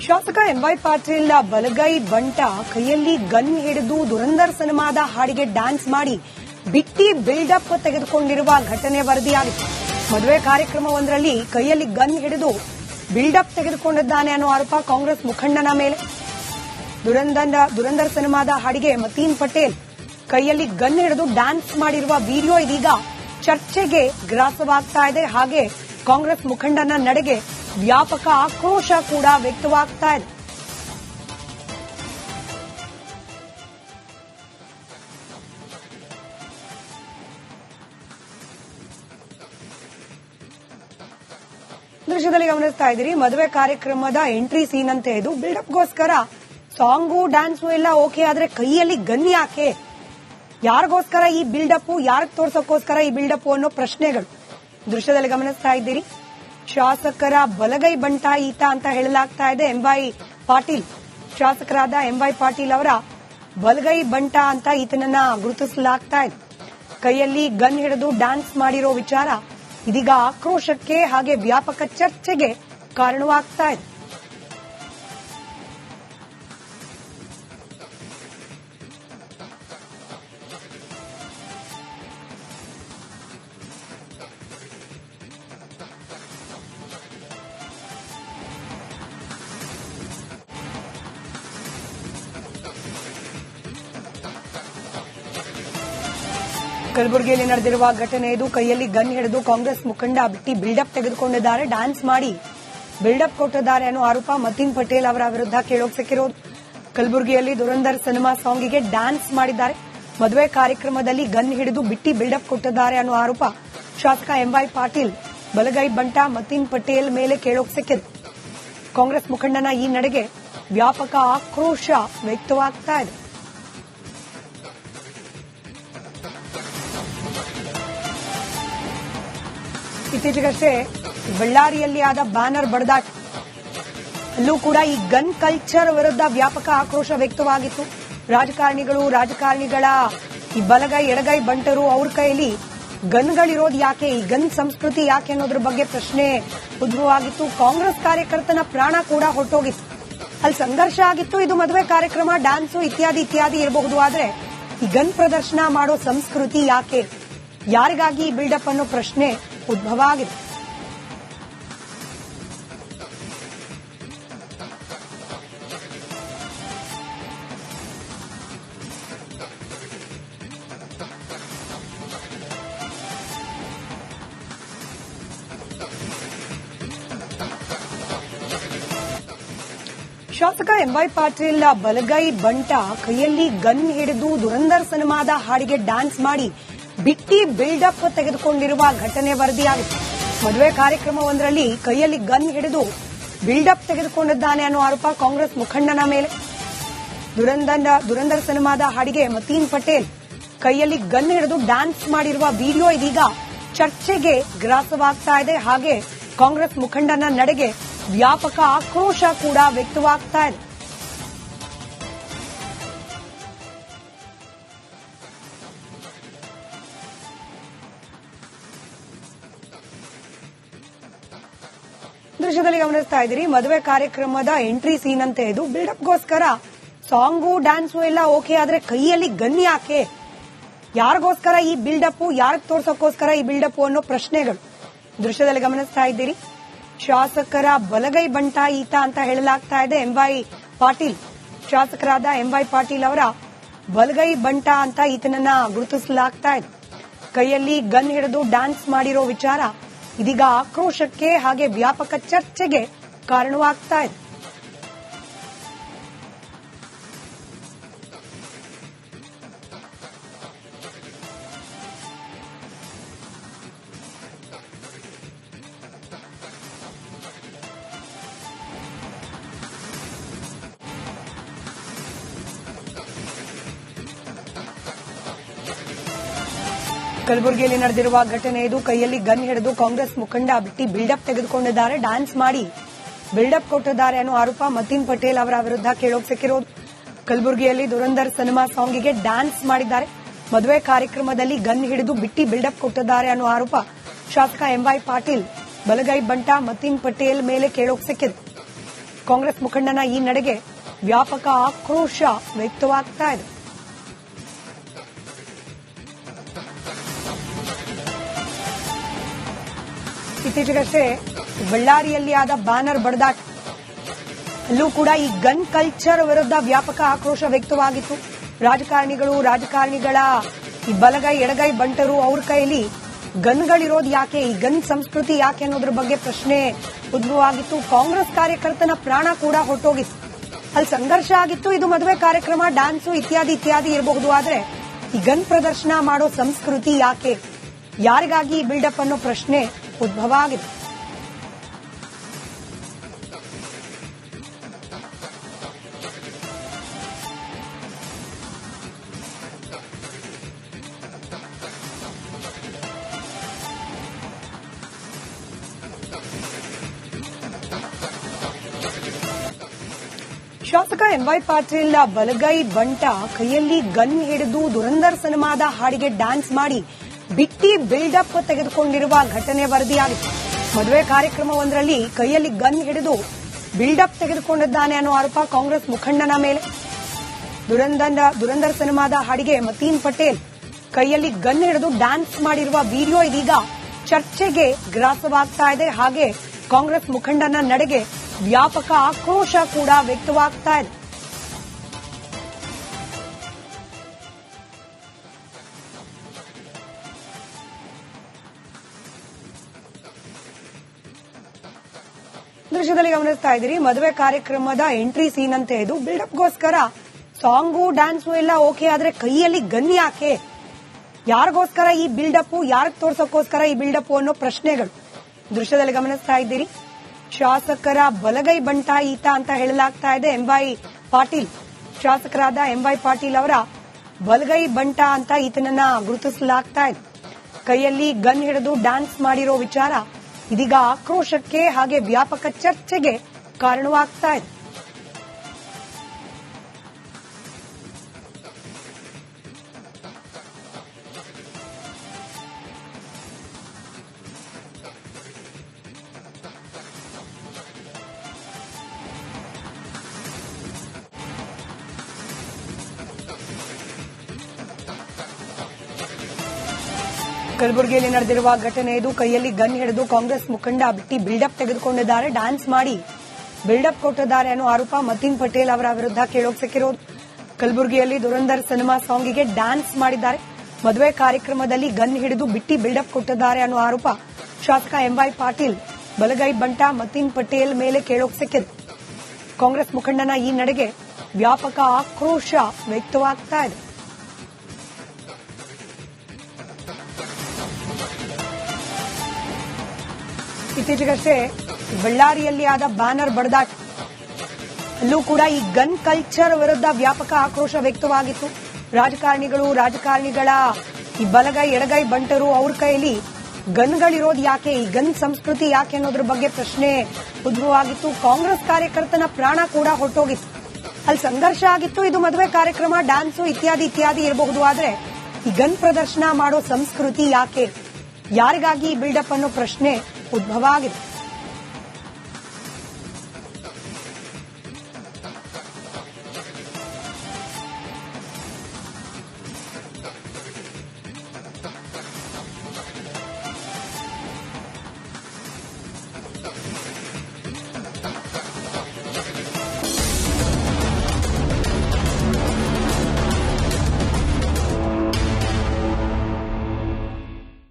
ಶಾಸಕ ಎಂವೈ ಪಾಟೀಲ್ ಬಲಗೈ ಬಂಟ ಕೈಯಲ್ಲಿ ಗನ್ ಹಿಡಿದು ದುರಂದರ್ ಸಿನಿಮಾದ ಹಾಡಿಗೆ ಡ್ಯಾನ್ಸ್ ಮಾಡಿ ಬಿಟ್ಟಿ ಬಿಲ್ಡಪ್ ತೆಗೆದುಕೊಂಡಿರುವ ಘಟನೆ ವರದಿಯಾಗಿದೆ. ಮದುವೆ ಕಾರ್ಯಕ್ರಮವೊಂದರಲ್ಲಿ ಕೈಯಲ್ಲಿ ಗನ್ ಹಿಡಿದು ಬಿಲ್ಡಪ್ ತೆಗೆದುಕೊಂಡಿದ್ದಾನೆ ಅನ್ನೋ ಆರೋಪ ಕಾಂಗ್ರೆಸ್ ಮುಖಂಡನ ಮೇಲೆ. ದುರಂದರ್ ಸಿನಿಮಾದ ಹಾಡಿಗೆ ಮತೀನ್ ಪಟೇಲ್ ಕೈಯಲ್ಲಿ ಗನ್ ಹಿಡಿದು ಡ್ಯಾನ್ಸ್ ಮಾಡಿರುವ ವಿಡಿಯೋ ಇದೀಗ ಚರ್ಚೆಗೆ ಗ್ರಾಸವಾಗ್ತಾ ಇದೆ. ಹಾಗೆ ಕಾಂಗ್ರೆಸ್ ಮುಖಂಡನ ನಡೆಗೆ ವ್ಯಾಪಕ ಆಕ್ರೋಶ ಕೂಡ ವ್ಯಕ್ತವಾಗ್ತಾ ಇದೆ. ದೃಶ್ಯದಲ್ಲಿ ಗಮನಿಸ್ತಾ ಇದ್ದೀರಿ, ಮದುವೆ ಕಾರ್ಯಕ್ರಮದ ಎಂಟ್ರಿ ಸೀನ್ ಅಂತ ಇದು. ಬಿಲ್ಡಪ್ಗೋಸ್ಕರ ಸಾಂಗು ಡ್ಯಾನ್ಸು ಎಲ್ಲ ಓಕೆ, ಆದ್ರೆ ಕೈಯಲ್ಲಿ ಗನ್ ಯಾಕೆ? ಯಾರಿಗೋಸ್ಕರ ಈ ಬಿಲ್ಡಪ್? ಯಾರಿಗೆ ತೋರ್ಸೋಕ್ಕೋಸ್ಕರ ಈ ಬಿಲ್ಡಪ್ ಅನ್ನೋ ಪ್ರಶ್ನೆಗಳು ದೃಶ್ಯದಲ್ಲಿ ಗಮನಿಸ್ತಾ ಇದ್ದೀರಿ. ಶಾಸಕರ ಬಲಗೈ ಬಂಟ ಈತ ಅಂತ ಹೇಳಲಾಗ್ತಾ ಇದೆ. ಎಂವೈ ಪಾಟೀಲ್, ಶಾಸಕರಾದ ಎಂವೈ ಪಾಟೀಲ್ ಅವರ ಬಲಗೈ ಬಂಟ ಅಂತ ಈತನನ್ನ ಗುರುತಿಸಲಾಗ್ತಾ ಇದೆ. ಕೈಯಲ್ಲಿ ಗನ್ ಹಿಡಿದು ಡ್ಯಾನ್ಸ್ ಮಾಡಿರೋ ವಿಚಾರ ಇದೀಗ ಆಕ್ರೋಶಕ್ಕೆ ಹಾಗೆ ವ್ಯಾಪಕ ಚರ್ಚೆಗೆ ಕಾರಣವಾಗ್ತಾ ಇದೆ. ಕಲಬುರಗಿಯಲ್ಲಿ ನಡೆದಿರುವ ಘಟನೆ ಇದು. ಕೈಯಲ್ಲಿ ಗನ್ ಹಿಡಿದು ಕಾಂಗ್ರೆಸ್ ಮುಖಂಡ ಬಿಟ್ಟಿ ಬಿಲ್ಡಪ್ ತೆಗೆದುಕೊಂಡಿದ್ದಾರೆ, ಡ್ಯಾನ್ಸ್ ಮಾಡಿ ಬಿಲ್ಡಪ್ ಕೊಟ್ಟಿದ್ದಾರೆ ಅನ್ನೋ ಆರೋಪ ಮತೀನ್ ಪಟೇಲ್ ಅವರ ವಿರುದ್ಧ ಕೇಳೋಕ್ ಸಿಕ್ಕಿರೋದು. ಕಲಬುರಗಿಯಲ್ಲಿ ದುರಂದರ್ ಸಿನಿಮಾ ಸಾಂಗಿಗೆ ಡ್ಯಾನ್ಸ್ ಮಾಡಿದ್ದಾರೆ, ಮದುವೆ ಕಾರ್ಯಕ್ರಮದಲ್ಲಿ ಗನ್ ಹಿಡಿದು ಬಿಟ್ಟಿ ಬಿಲ್ಡಪ್ ಕೊಟ್ಟಿದ್ದಾರೆ ಅನ್ನೋ ಆರೋಪ ಶಾಸಕ ಎಂವೈ ಪಾಟೀಲ್ ಬಲಗೈ ಬಂಟ ಮತೀನ್ ಪಟೇಲ್ ಮೇಲೆ ಕೇಳೋಕ್ ಸಿಕ್ಕಿದೆ. ಕಾಂಗ್ರೆಸ್ ಮುಖಂಡನ ಈ ನಡೆಗೆ ವ್ಯಾಪಕ ಆಕ್ರೋಶ ವ್ಯಕ್ತವಾಗ್ತಾ ಇದೆ. ಇತ್ತೀಚೆಗಷ್ಟೇ ಬಳ್ಳಾರಿಯಲ್ಲಿ ಆದ ಬ್ಯಾನರ್ ಬಡದಾಟ, ಅಲ್ಲೂ ಕೂಡ ಈ ಗನ್ ಕಲ್ಚರ್ ವಿರುದ್ಧ ವ್ಯಾಪಕ ಆಕ್ರೋಶ ವ್ಯಕ್ತವಾಗಿತ್ತು. ರಾಜಕಾರಣಿಗಳ ಈ ಬಲಗೈ ಎಡಗೈ ಬಂಟರು ಅವ್ರ ಕೈಯಲ್ಲಿ ಗನ್ಗಳಿರೋದು ಯಾಕೆ, ಈ ಗನ್ ಸಂಸ್ಕೃತಿ ಯಾಕೆ ಅನ್ನೋದ್ರ ಬಗ್ಗೆ ಪ್ರಶ್ನೆ ಉದ್ಭವವಾಗಿತ್ತು. ಕಾಂಗ್ರೆಸ್ ಕಾರ್ಯಕರ್ತನ ಪ್ರಾಣ ಕೂಡ ಹೊರಟೋಗಿತ್ತು, ಅಲ್ಲಿ ಸಂಘರ್ಷ ಆಗಿತ್ತು. ಇದು ಮದುವೆ ಕಾರ್ಯಕ್ರಮ, ಡ್ಯಾನ್ಸು ಇತ್ಯಾದಿ ಇರಬಹುದು, ಆದ್ರೆ ಈ ಗನ್ ಪ್ರದರ್ಶನ ಮಾಡೋ ಸಂಸ್ಕೃತಿ ಯಾಕೆ, ಯಾರಿಗಾಗಿ ಈ ಬಿಲ್ಡಪ್ ಅನ್ನೋ ಪ್ರಶ್ನೆ ಉದ್ಭವ ಆಗಿದೆ. ಶಾಸಕ ಎಂವೈ ಪಾಟೀಲ್ ಬಲಗೈ ಬಂಟ ಕೈಯಲ್ಲಿ ಗನ್ ಹಿಡಿದು ದುರಂದರ್ ಸಿನಿಮಾದ ಹಾಡಿಗೆ ಡ್ಯಾನ್ಸ್ ಮಾಡಿ ಬಿಟ್ಟಿ ಬಿಲ್ಡಪ್ ತೆಗೆದುಕೊಂಡಿರುವ ಘಟನೆ ವರದಿಯಾಗಿದೆ. ಮದುವೆ ಕಾರ್ಯಕ್ರಮವೊಂದರಲ್ಲಿ ಕೈಯಲ್ಲಿ ಗನ್ ಹಿಡಿದು ಬಿಲ್ಡಪ್ ತೆಗೆದುಕೊಂಡಿದ್ದಾನೆ ಅನ್ನೋ ಆರೋಪ ಕಾಂಗ್ರೆಸ್ ಮುಖಂಡನ ಮೇಲೆ. ದುರಂದರ್ ಸಿನಿಮಾದ ಹಾಡಿಗೆ ಮತೀನ್ ಪಟೇಲ್ ಕೈಯಲ್ಲಿ ಗನ್ ಹಿಡಿದು ಡ್ಯಾನ್ಸ್ ಮಾಡಿರುವ ವಿಡಿಯೋ ಇದೀಗ ಚರ್ಚೆಗೆ ಗ್ರಾಸವಾಗ್ತಾ ಇದೆ. ಹಾಗೆ ಕಾಂಗ್ರೆಸ್ ಮುಖಂಡನ ನಡೆಗೆ ವ್ಯಾಪಕ ಆಕ್ರೋಶ ಕೂಡ ವ್ಯಕ್ತವಾಗ್ತಾ ಇದೆ. ದೃಶ್ಯದಲ್ಲಿ ಗಮನಿಸ್ತಾ ಇದ್ದೀರಿ, ಮದುವೆ ಕಾರ್ಯಕ್ರಮದ ಎಂಟ್ರಿ ಸೀನ್ ಅಂತ ಇದು. ಬಿಲ್ಡಪ್ಗೋಸ್ಕರ ಸಾಂಗು ಡ್ಯಾನ್ಸು ಎಲ್ಲ ಓಕೆ, ಆದ್ರೆ ಕೈಯಲ್ಲಿ ಗನ್ ಯಾಕೆ? ಯಾರಿಗೋಸ್ಕರ ಈ ಬಿಲ್ಡಪ್? ಯಾರಿಗೆ ತೋರ್ಸೋಕ್ಕೋಸ್ಕರ ಈ ಬಿಲ್ಡಪ್ ಅನ್ನೋ ಪ್ರಶ್ನೆಗಳು ದೃಶ್ಯದಲ್ಲಿ ಗಮನಿಸ್ತಾ ಇದ್ದೀರಿ. ಶಾಸಕರ ಬಲಗೈ ಬಂಟ ಈತ ಅಂತ ಹೇಳಲಾಗ್ತಾ ಇದೆ. ಎಂವೈ ಪಾಟೀಲ್, ಶಾಸಕರಾದ ಎಂವೈ ಪಾಟೀಲ್ ಅವರ ಬಲಗೈ ಬಂಟ ಅಂತ ಈತನನ್ನ ಗುರುತಿಸಲಾಗ್ತಾ ಇದೆ. ಕೈಯಲ್ಲಿ ಗನ್ ಹಿಡಿದು ಡ್ಯಾನ್ಸ್ ಮಾಡಿರೋ ವಿಚಾರ ಇದೀಗ ಆಕ್ರೋಶಕ್ಕೆ ಹಾಗೆ ವ್ಯಾಪಕ ಚರ್ಚೆಗೆ ಕಾರಣವಾಗ್ತಾ ಇದೆ. ಕಲಬುರಗಿಯಲ್ಲಿ ನಡೆದಿರುವ ಘಟನೆ ಇದು. ಕೈಯಲ್ಲಿ ಗನ್ ಹಿಡಿದು ಕಾಂಗ್ರೆಸ್ ಮುಖಂಡ ಬಿಟ್ಟಿ ಬಿಲ್ಡಪ್ ತೆಗೆದುಕೊಂಡಿದ್ದಾರೆ, ಡ್ಯಾನ್ಸ್ ಮಾಡಿ ಬಿಲ್ಡಪ್ ಕೊಟ್ಟಿದ್ದಾರೆ ಅನ್ನೋ ಆರೋಪ ಮತೀನ್ ಪಟೇಲ್ ಅವರ ವಿರುದ್ಧ ಕೇಳೋಕ್ ಸಿಕ್ಕಿರೋದು. ಕಲಬುರಗಿಯಲ್ಲಿ ದುರಂದರ್ ಸಿನಿಮಾ ಸಾಂಗಿಗೆ ಡ್ಯಾನ್ಸ್ ಮಾಡಿದ್ದಾರೆ, ಮದುವೆ ಕಾರ್ಯಕ್ರಮದಲ್ಲಿ ಗನ್ ಹಿಡಿದು ಬಿಟ್ಟಿ ಬಿಲ್ಡಪ್ ಕೊಟ್ಟಿದ್ದಾರೆ ಅನ್ನೋ ಆರೋಪ ಶಾಸಕ ಎಂವೈ ಪಾಟೀಲ್ ಬಲಗೈ ಬಂಟ ಮತೀನ್ ಪಟೇಲ್ ಮೇಲೆ ಕೇಳೋಕ್ ಸಿಕ್ಕಿದೆ. ಕಾಂಗ್ರೆಸ್ ಮುಖಂಡನ ಈ ನಡೆಗೆ ವ್ಯಾಪಕ ಆಕ್ರೋಶ ವ್ಯಕ್ತವಾಗ್ತಾ ಇದೆ. ಇತ್ತೀಚೆಗಷ್ಟೇ ಬಳ್ಳಾರಿಯಲ್ಲಿ ಆದ ಬ್ಯಾನರ್ ಬಡದಾಟ, ಅಲ್ಲೂ ಕೂಡ ಈ ಗನ್ ಕಲ್ಚರ್ ವಿರುದ್ಧ ವ್ಯಾಪಕ ಆಕ್ರೋಶ ವ್ಯಕ್ತವಾಗಿತ್ತು. ರಾಜಕಾರಣಿಗಳ ಈ ಬಲಗೈ ಎಡಗೈ ಬಂಟರು ಅವ್ರ ಕೈಯಲ್ಲಿ ಗನ್ಗಳಿರೋದು ಯಾಕೆ, ಈ ಗನ್ ಸಂಸ್ಕೃತಿ ಯಾಕೆ ಅನ್ನೋದ್ರ ಬಗ್ಗೆ ಪ್ರಶ್ನೆ ಉದ್ಭವ ಆಗಿತ್ತು. ಕಾಂಗ್ರೆಸ್ ಕಾರ್ಯಕರ್ತನ ಪ್ರಾಣ ಕೂಡ ಹೊರಟೋಗಿತ್ತು. ಅಲ್ಲಿ ಸಂಘರ್ಷ ಆಗಿತ್ತು. ಇದು ಮದುವೆ ಕಾರ್ಯಕ್ರಮ, ಡ್ಯಾನ್ಸು ಇತ್ಯಾದಿ ಇರಬಹುದು. ಆದ್ರೆ ಈ ಗನ್ ಪ್ರದರ್ಶನ ಮಾಡೋ ಸಂಸ್ಕೃತಿ ಯಾಕೆ, ಯಾರಿಗಾಗಿ ಈ ಬಿಲ್ಡಪ್ ಅನ್ನೋ ಪ್ರಶ್ನೆ ಉದ್ಭವ ಆಗಿದೆ. ಶಾಸಕ ಎಂವೈ ಪಾಟೀಲ್ ಬಲಗೈ ಬಂಟ ಕೈಯಲ್ಲಿ ಗನ್ ಹಿಡಿದು ದುರಂದರ್ ಸಿನಿಮಾದ ಹಾಡಿಗೆ ಡ್ಯಾನ್ಸ್ ಮಾಡಿ ಬಿಟ್ಟಿ ಬಿಲ್ಡಪ್ ತೆಗೆದುಕೊಂಡಿರುವ ಘಟನೆ ವರದಿಯಾಗಿದೆ. ಮದುವೆ ಕಾರ್ಯಕ್ರಮವೊಂದರಲ್ಲಿ ಕೈಯಲ್ಲಿ ಗನ್ ಹಿಡಿದು ಬಿಲ್ಡಪ್ ತೆಗೆದುಕೊಂಡಿದ್ದಾನೆ ಅನ್ನೋ ಆರೋಪ ಕಾಂಗ್ರೆಸ್ ಮುಖಂಡನ ಮೇಲೆ. ದುರಂದರ್ ಸಿನಿಮಾದ ಹಾಡಿಗೆ ಮತೀನ್ ಪಟೇಲ್ ಕೈಯಲ್ಲಿ ಗನ್ ಹಿಡಿದು ಡ್ಯಾನ್ಸ್ ಮಾಡಿರುವ ವಿಡಿಯೋ ಇದೀಗ ಚರ್ಚೆಗೆ ಗ್ರಾಸವಾಗ್ತಾ ಇದೆ. ಹಾಗೆ ಕಾಂಗ್ರೆಸ್ ಮುಖಂಡನ ನಡೆಗೆ ವ್ಯಾಪಕ ಆಕ್ರೋಶ ಕೂಡ ವ್ಯಕ್ತವಾಗ್ತಾ ಇದೆ. ದೃಶ್ಯದಲ್ಲಿ ಗಮನಿಸ್ತಾ ಇದ್ದೀರಿ, ಮದುವೆ ಕಾರ್ಯಕ್ರಮದ ಎಂಟ್ರಿ ಸೀನ್ ಅಂತ ಇದು. ಬಿಲ್ಡಪ್ಗೋಸ್ಕರ ಸಾಂಗು ಡ್ಯಾನ್ಸು ಎಲ್ಲ ಓಕೆ, ಆದ್ರೆ ಕೈಯಲ್ಲಿ ಗನ್ ಯಾಕೆ, ಯಾರಿಗೋಸ್ಕರ ಈ ಬಿಲ್ಡಪ್, ಯಾರಿಗೆ ತೋರ್ಸೋಕ್ಕೋಸ್ಕರ ಈ ಬಿಲ್ಡಪ್ ಅನ್ನೋ ಪ್ರಶ್ನೆಗಳು ದೃಶ್ಯದಲ್ಲಿ ಗಮನಿಸ್ತಾ ಇದ್ದೀರಿ. ಶಾಸಕರ ಬಲಗೈ ಬಂಟ ಈತ ಅಂತ ಹೇಳಲಾಗ್ತಾ ಇದೆ. ಎಂವೈ ಪಾಟೀಲ್, ಶಾಸಕರಾದ ಎಂವೈ ಪಾಟೀಲ್ ಅವರ ಬಲಗೈ ಬಂಟ ಅಂತ ಈತನನ್ನ ಗುರುತಿಸಲಾಗ್ತಾ ಇದೆ. ಕೈಯಲ್ಲಿ ಗನ್ ಹಿಡಿದು ಡ್ಯಾನ್ಸ್ ಮಾಡಿರೋ ವಿಚಾರ ಇದೀಗ ಆಕ್ರೋಶಕ್ಕೆ ಹಾಗೆ ವ್ಯಾಪಕ ಚರ್ಚೆಗೆ ಕಾರಣವಾಗ್ತಾ ಇದೆ. ಕಲಬುರಗಿಯಲ್ಲಿ ನಡೆದಿರುವ ಘಟನೆ ಇದು. ಕೈಯಲ್ಲಿ ಗನ್ ಹಿಡಿದು ಕಾಂಗ್ರೆಸ್ ಮುಖಂಡ ಬಿಟ್ಟಿ ಬಿಲ್ಡಪ್ ತೆಗೆದುಕೊಂಡಿದ್ದಾರೆ, ಡ್ಯಾನ್ಸ್ ಮಾಡಿ ಬಿಲ್ಡಪ್ ಕೊಟ್ಟಿದ್ದಾರೆ ಅನ್ನೋ ಆರೋಪ ಮತೀನ್ ಪಟೇಲ್ ಅವರ ವಿರುದ್ಧ ಕೇಳೋಕ್ ಸಿಕ್ಕಿರೋದು. ಕಲಬುರಗಿಯಲ್ಲಿ ದುರಂದರ್ ಸಿನಿಮಾ ಸಾಂಗಿಗೆ ಡ್ಯಾನ್ಸ್ ಮಾಡಿದ್ದಾರೆ, ಮದುವೆ ಕಾರ್ಯಕ್ರಮದಲ್ಲಿ ಗನ್ ಹಿಡಿದು ಬಿಟ್ಟಿ ಬಿಲ್ಡಪ್ ಕೊಟ್ಟಿದ್ದಾರೆ ಅನ್ನೋ ಆರೋಪ ಶಾಸಕ ಎಂವೈ ಪಾಟೀಲ್ ಬಲಗೈ ಬಂಟ ಮತೀನ್ ಪಟೇಲ್ ಮೇಲೆ ಕೇಳೋಕ್ ಸಿಕ್ಕಿದೆ. ಕಾಂಗ್ರೆಸ್ ಮುಖಂಡನ ಈ ನಡೆಗೆ ವ್ಯಾಪಕ ಆಕ್ರೋಶ ವ್ಯಕ್ತವಾಗ್ತಾ ಇದೆ. ಇತ್ತೀಚೆಗಷ್ಟೇ ಬಳ್ಳಾರಿಯಲ್ಲಿ ಆದ ಬ್ಯಾನರ್ ಬಡದಾಟ, ಅಲ್ಲೂ ಕೂಡ ಈ ಗನ್ ಕಲ್ಚರ್ ವಿರುದ್ಧ ವ್ಯಾಪಕ ಆಕ್ರೋಶ ವ್ಯಕ್ತವಾಗಿತ್ತು. ರಾಜಕಾರಣಿಗಳ ಈ ಬಲಗೈ ಎಡಗೈ ಬಂಟರು ಅವ್ರ ಕೈಯಲ್ಲಿ ಗನ್ಗಳಿರೋದು ಯಾಕೆ, ಈ ಗನ್ ಸಂಸ್ಕೃತಿ ಯಾಕೆ ಅನ್ನೋದ್ರ ಬಗ್ಗೆ ಪ್ರಶ್ನೆ ಉದ್ಭವ ಆಗಿತ್ತು. ಕಾಂಗ್ರೆಸ್ ಕಾರ್ಯಕರ್ತನ ಪ್ರಾಣ ಕೂಡ ಹೊರಟೋಗಿತ್ತು. ಅಲ್ಲಿ ಸಂಘರ್ಷ ಆಗಿತ್ತು. ಇದು ಮದುವೆ ಕಾರ್ಯಕ್ರಮ, ಡ್ಯಾನ್ಸು ಇತ್ಯಾದಿ ಇರಬಹುದು. ಆದ್ರೆ ಈ ಗನ್ ಪ್ರದರ್ಶನ ಮಾಡೋ ಸಂಸ್ಕೃತಿ ಯಾಕೆ, ಯಾರಿಗಾಗಿ ಈ ಬಿಲ್ಡಪ್ ಅನ್ನೋ ಪ್ರಶ್ನೆ ಉದ್ಭವ ಆಗಿದೆ.